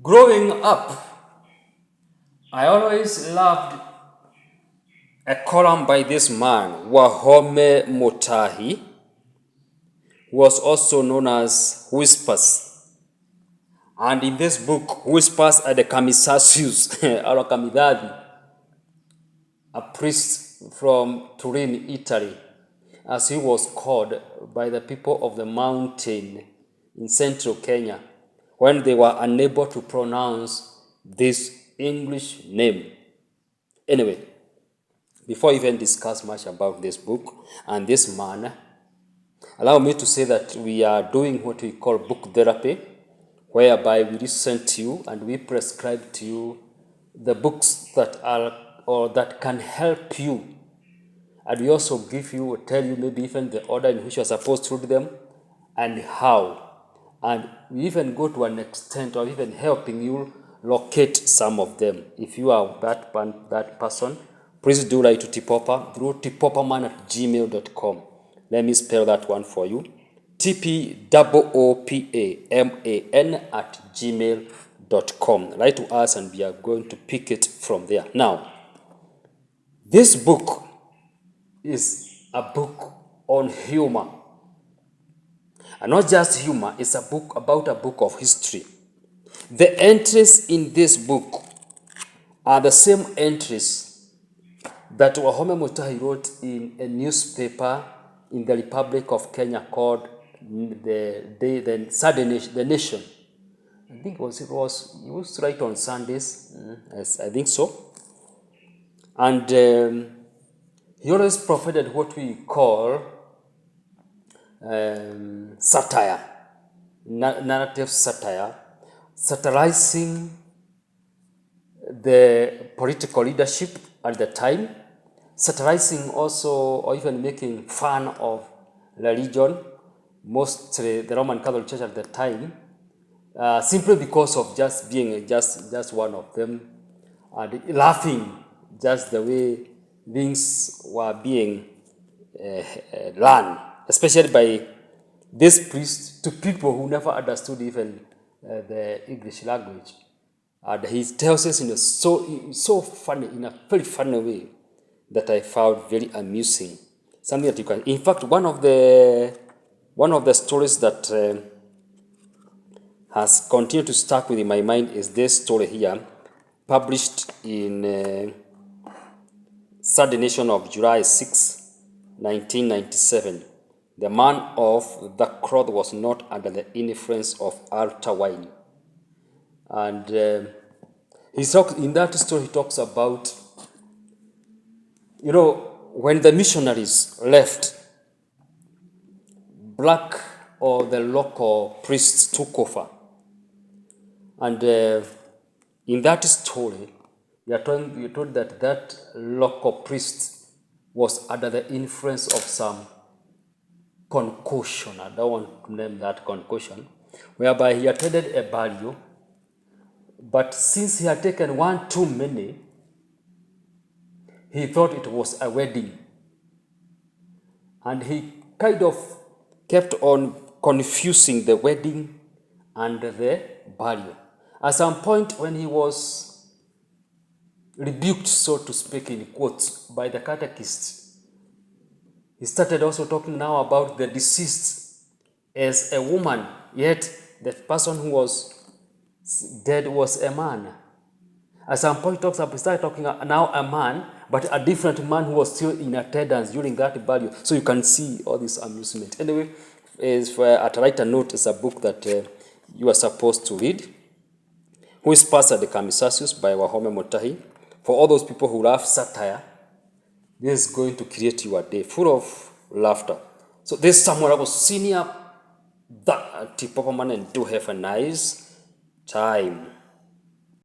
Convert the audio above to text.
Growing up, I always loved a column by this man, Wahome Mutahi, who was also known as Whispers. And in this book, Whispers are the Camisassaius, or Kamithathi, a priest from Turin, Italy, as he was called by the people of the mountain in central Kenya when they were unable to pronounce this English name. Anyway, before I even discuss much about this book and this man, allow me to say that we are doing what we call book therapy, whereby we listen to you and we prescribe to you the books that are or that can help you. And we also give you, tell you maybe even the order in which you are supposed to read them and how. And we even go to an extent of even helping you locate some of them. If you are that person, please do write to TPOOPA through tpoopaman@gmail.com. Let me spell that one for you. tpoopaman@gmail.com. Write to us and we are going to pick it from there. Now, this book is a book on humor. And not just humor, it's a book about a book of history. The entries in this book are the same entries that Wahome Mutahi wrote in a newspaper in the Republic of Kenya called the Nation. I think he used to write on Sundays. Yes, I think so. And he always provided what we call satire, narrative satire, satirizing the political leadership at the time, satirizing also or even making fun of religion, mostly the Roman Catholic Church at the time, simply because of just being just one of them, and laughing just the way things were being run, especially by this priest to people who never understood even the English language. And he tells us in a so funny, in a very funny way that I found very amusing. Something that you can, in fact, one of the stories that has continued to stuck with in my mind is this story here, published in Third edition of July 6, 1997. The man of the cloth was not under the influence of altar wine. And in that story, he talks about, when the missionaries left, black or the local priests took over. And in that story, we are told that local priest was under the influence of some concoction. I don't want to name that concoction, whereby he attended a burial, but since he had taken one too many, he thought it was a wedding. And he kind of kept on confusing the wedding and the burial. At some point when he was rebuked, so to speak, in quotes, by the catechist, he started also talking now about the deceased as a woman, yet the person who was dead was a man. At some point, he started talking now a man, but a different man who was still in attendance during that burial. So you can see all this amusement. Anyway, at a writer note, it's a book that you are supposed to read. Whispers Camisassaius by Wahome Mutahi. For all those people who love satire, this is going to create you a day full of laughter. So this is Samuel Waragu Senior, the TPOOPA Man, and do have a nice time.